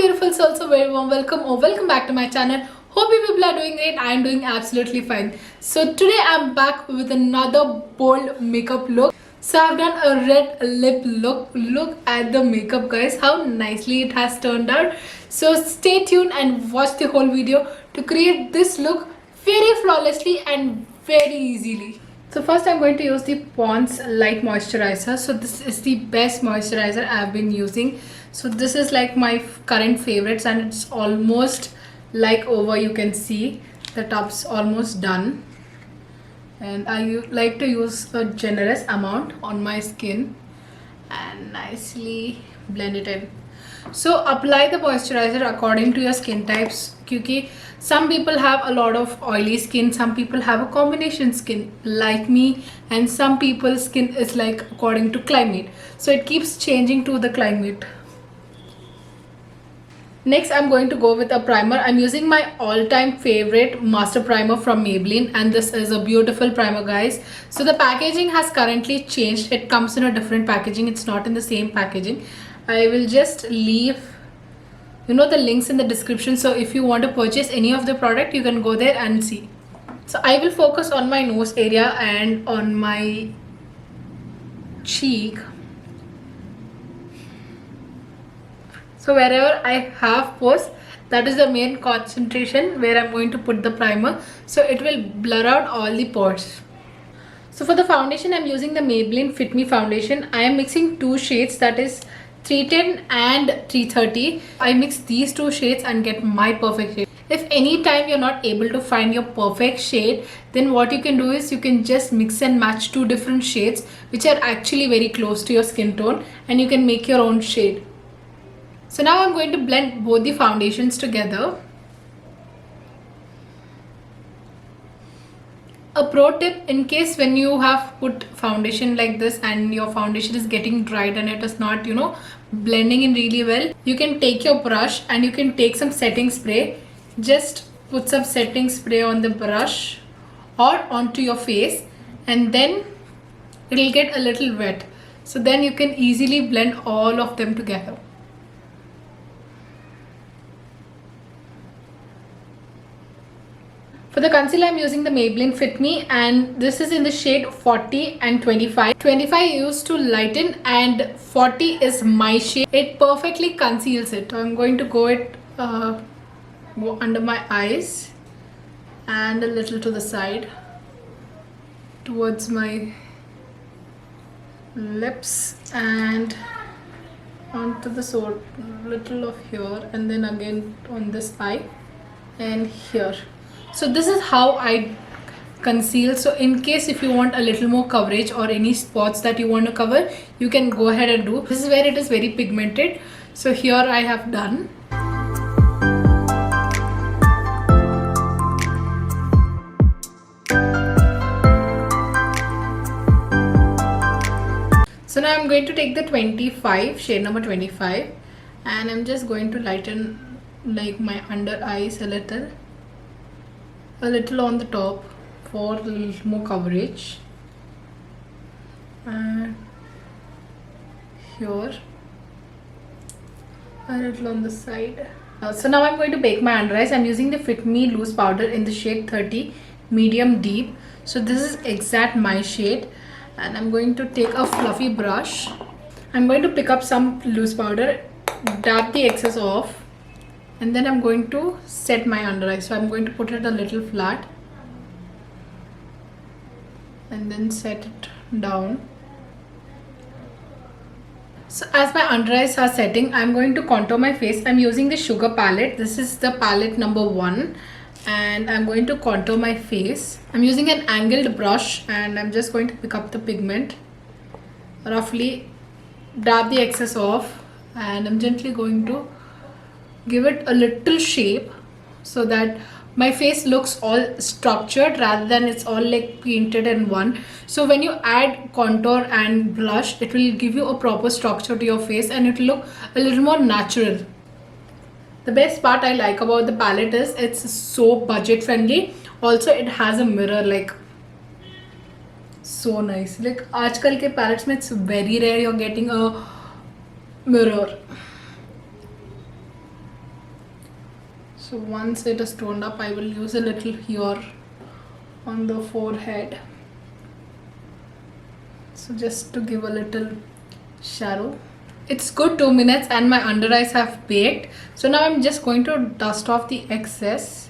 beautiful souls, a very warm welcome or welcome back to my channel. Hope you people are doing great. I am doing absolutely fine. So today I'm back with another bold makeup look. So I've done a red lip look. Look at the makeup, guys, how nicely it has turned out. So stay tuned and watch the whole video to create this look very flawlessly and very easily. So first I'm going to use the Pond's Light Moisturizer. So this is the best moisturizer I've been using. So this is like my current favorites and it's almost like over. You can see the tub's almost done. And I like to use a generous amount on my skin and nicely blend it in. So apply the moisturizer according to your skin types, because some people have a lot of oily skin, some people have a combination skin like me, and some people's skin is like according to climate, so it keeps changing to the climate. Next I'm going to go with a primer. I'm using my all-time favorite master primer from Maybelline, and this is a beautiful primer, guys. So the packaging has currently changed. It comes in a different packaging, it's not in the same packaging. I will just leave the links in the description, so if you want to purchase any of the product you can go there and see. So I will focus on my nose area and on my cheek. So wherever I have pores, that is the main concentration where I'm going to put the primer, so it will blur out all the pores. So for the foundation, I'm using the Maybelline Fit Me foundation. I am mixing two shades, that is 310 and 330. I mix these two shades and get my perfect shade. If any time you're not able to find your perfect shade, then what you can do is you can just mix and match two different shades which are actually very close to your skin tone, and you can make your own shade. So now I'm going to blend both the foundations together. A pro tip, in case when you have put foundation like this and your foundation is getting dried and it is not blending in really well, you can take your brush and you can take some setting spray. Just put some setting spray on the brush or onto your face, and then it will get a little wet, so then you can easily blend all of them together. For the concealer, I'm using the Maybelline Fit Me, and this is in the shade 40 and 25. 25 I used to lighten and 40 is my shade. It perfectly conceals it. So I'm going to go under my eyes and a little to the side towards my lips and onto the sword, little of here, and then again on this eye and here. So this is how I conceal. So in case if you want a little more coverage or any spots that you want to cover, you can go ahead and do. This is where it is very pigmented, so here I have done. So now I'm going to take the 25, shade number 25, and I'm just going to lighten like my under eyes a little on the top for a little more coverage, and here a little on the side. So now I'm going to bake my under eyes. I'm using the Fit Me loose powder in the shade 30 medium deep. So this is exact my shade, and I'm going to take a fluffy brush. I'm going to pick up some loose powder, dab the excess off, and then I'm going to set my under eye. So I'm going to put it a little flat and then set it down. So as my under eyes are setting, I'm going to contour my face. I'm using the Sugar palette. This is the palette number 1, and I'm going to contour my face. I'm using an angled brush and I'm just going to pick up the pigment, roughly dab the excess off, and I'm gently going to give it a little shape so that my face looks all structured rather than it's all like painted in one. So when you add contour and blush, it will give you a proper structure to your face and it will look a little more natural. The best part I like about the palette is it's so budget friendly. Also it has a mirror, like so nice. Like आजकल के palettes में it's very rare you're getting a mirror. So once it is toned up, I will use a little here on the forehead. So just to give a little shadow. It's good 2 minutes and my under eyes have baked. So now I'm just going to dust off the excess.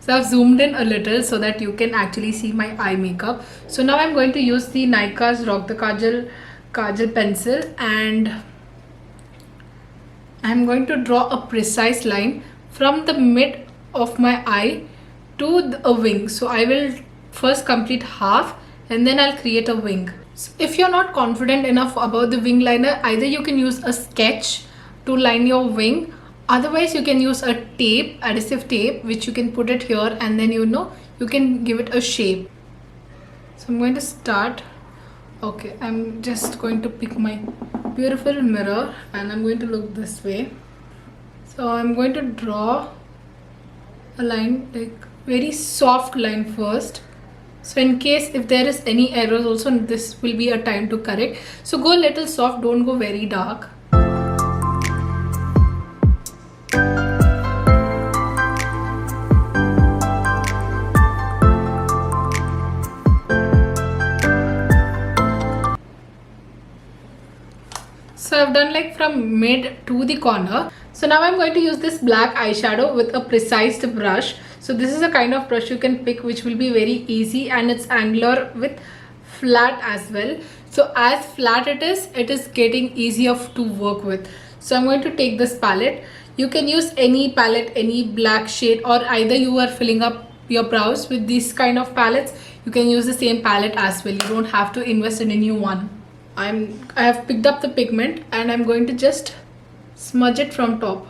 So I've zoomed in a little so that you can actually see my eye makeup. So now I'm going to use the Nykaa's Rock the Kajal pencil, and I'm going to draw a precise line from the mid of my eye to a wing. So I will first complete half and then I'll create a wing. So if you're not confident enough about the wing liner, either you can use a sketch to line your wing. Otherwise, you can use a tape, adhesive tape, which you can put it here and then you can give it a shape. So I'm going to start. Okay, I'm just going to pick my beautiful mirror and I'm going to look this way. So I'm going to draw a line, like very soft line first. So in case if there is any errors also, this will be a time to correct. So go a little soft, don't go very dark. So I've done like from mid to the corner. So now I'm going to use this black eyeshadow with a precise brush. So this is a kind of brush you can pick which will be very easy, and it's angular with flat as well. So as flat it is getting easier to work with. So I'm going to take this palette. You can use any palette, any black shade, or either you are filling up your brows with these kind of palettes, you can use the same palette as well. You don't have to invest in a new one. I have picked up the pigment and I'm going to just smudge it from top,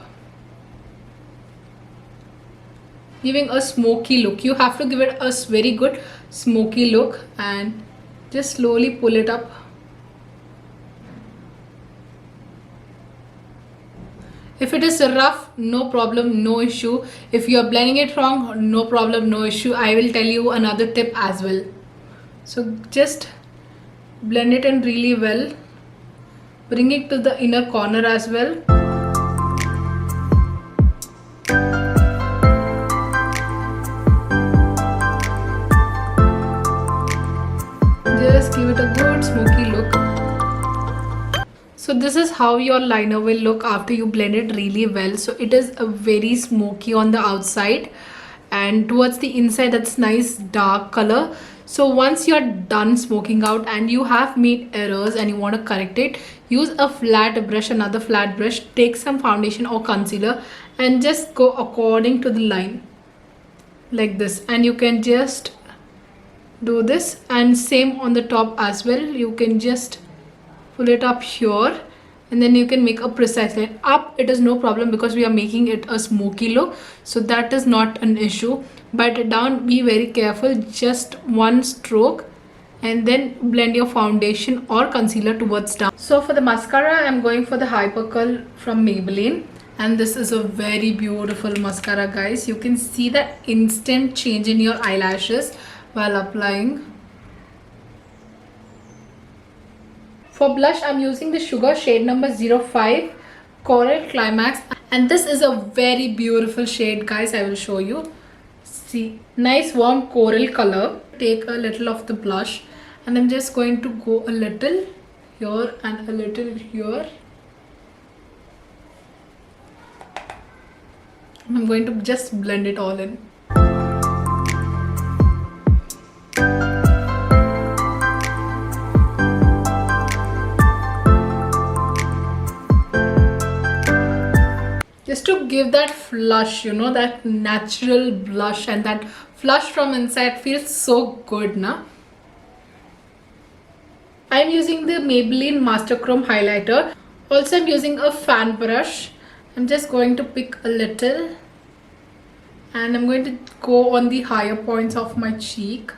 giving a smoky look. You have to give it a very good smoky look and just slowly pull it up. If it is rough, no problem, no issue. If you are blending it wrong, no problem, no issue. I will tell you another tip as well. So just blend it in really well. Bring it to the inner corner as well. Just give it a good smoky look. So this is how your liner will look after you blend it really well. So it is a very smoky on the outside and towards the inside that's nice dark color. So once you're done smoking out and you have made errors and you want to correct it, use a flat brush, another flat brush, take some foundation or concealer and just go according to the line like this, and you can just do this, and same on the top as well. You can just pull it up here and then you can make a precise line. Up it is no problem because we are making it a smoky look, so that is not an issue. But down, be very careful, just one stroke and then blend your foundation or concealer towards down. So for the mascara, I'm going for the Hyper Curl from Maybelline, and this is a very beautiful mascara, guys. You can see that instant change in your eyelashes while applying. For blush, I'm using the Sugar shade number 05 Coral Climax, and this is a very beautiful shade, guys. I will show you. See, nice warm coral color. Take a little of the blush and I'm just going to go a little here and a little here. I'm going to just blend it all in. Just to give that flush, you know, that natural blush, and that flush from inside feels so good, na? I'm using the Maybelline Master Chrome highlighter. Also, I'm using a fan brush. I'm just going to pick a little and I'm going to go on the higher points of my cheek.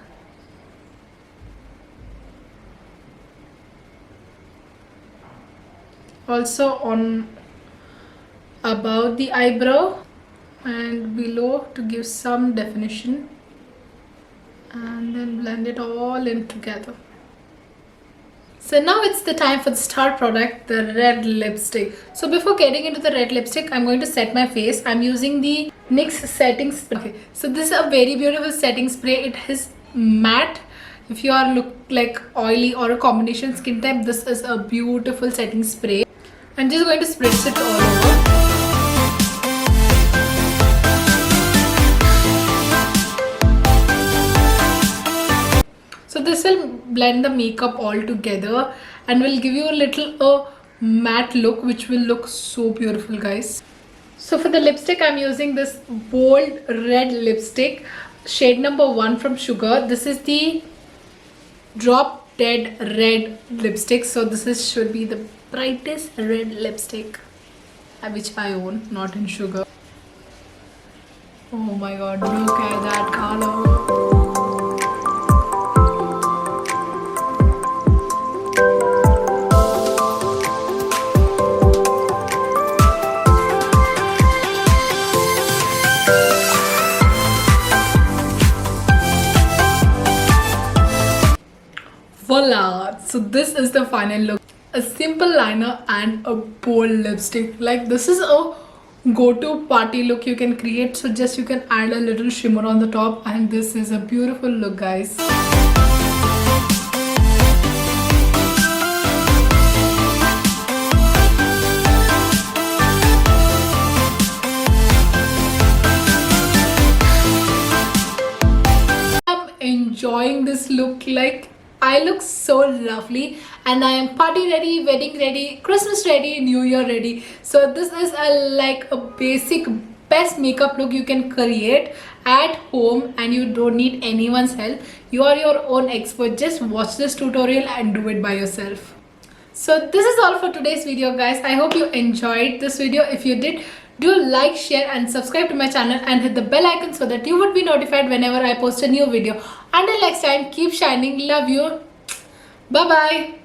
also on above the eyebrow and below to give some definition, and then blend it all in together. So now it's the time for the star product, the red lipstick. So before getting into the red lipstick, I'm going to set my face. I'm using the NYX setting spray. Okay, so this is a very beautiful setting spray. It is matte. If you are look like oily or a combination skin type, this is a beautiful setting spray. I'm just going to spritz it all over. So this will blend the makeup all together and will give you a little matte look, which will look so beautiful, guys. So for the lipstick, I'm using this bold red lipstick, shade number 1 from Sugar. This is the Drop Dead Red lipstick. So this should be the brightest red lipstick which I own, not in Sugar. Oh my god, look at that color. Voila! So this is the final look. A simple liner and a bold lipstick. Like, this is a go-to party look you can create. So just you can add a little shimmer on the top, and this is a beautiful look, guys. I'm enjoying this look. Like, I look so lovely and I am party ready, wedding ready, Christmas ready, New Year ready. So this is like a basic best makeup look you can create at home, and you don't need anyone's help. You are your own expert. Just watch this tutorial and do it by yourself. So this is all for today's video, guys. I hope you enjoyed this video. If you did, do like, share and subscribe to my channel and hit the bell icon so that you would be notified whenever I post a new video. Until next time, keep shining. Love you. Bye bye.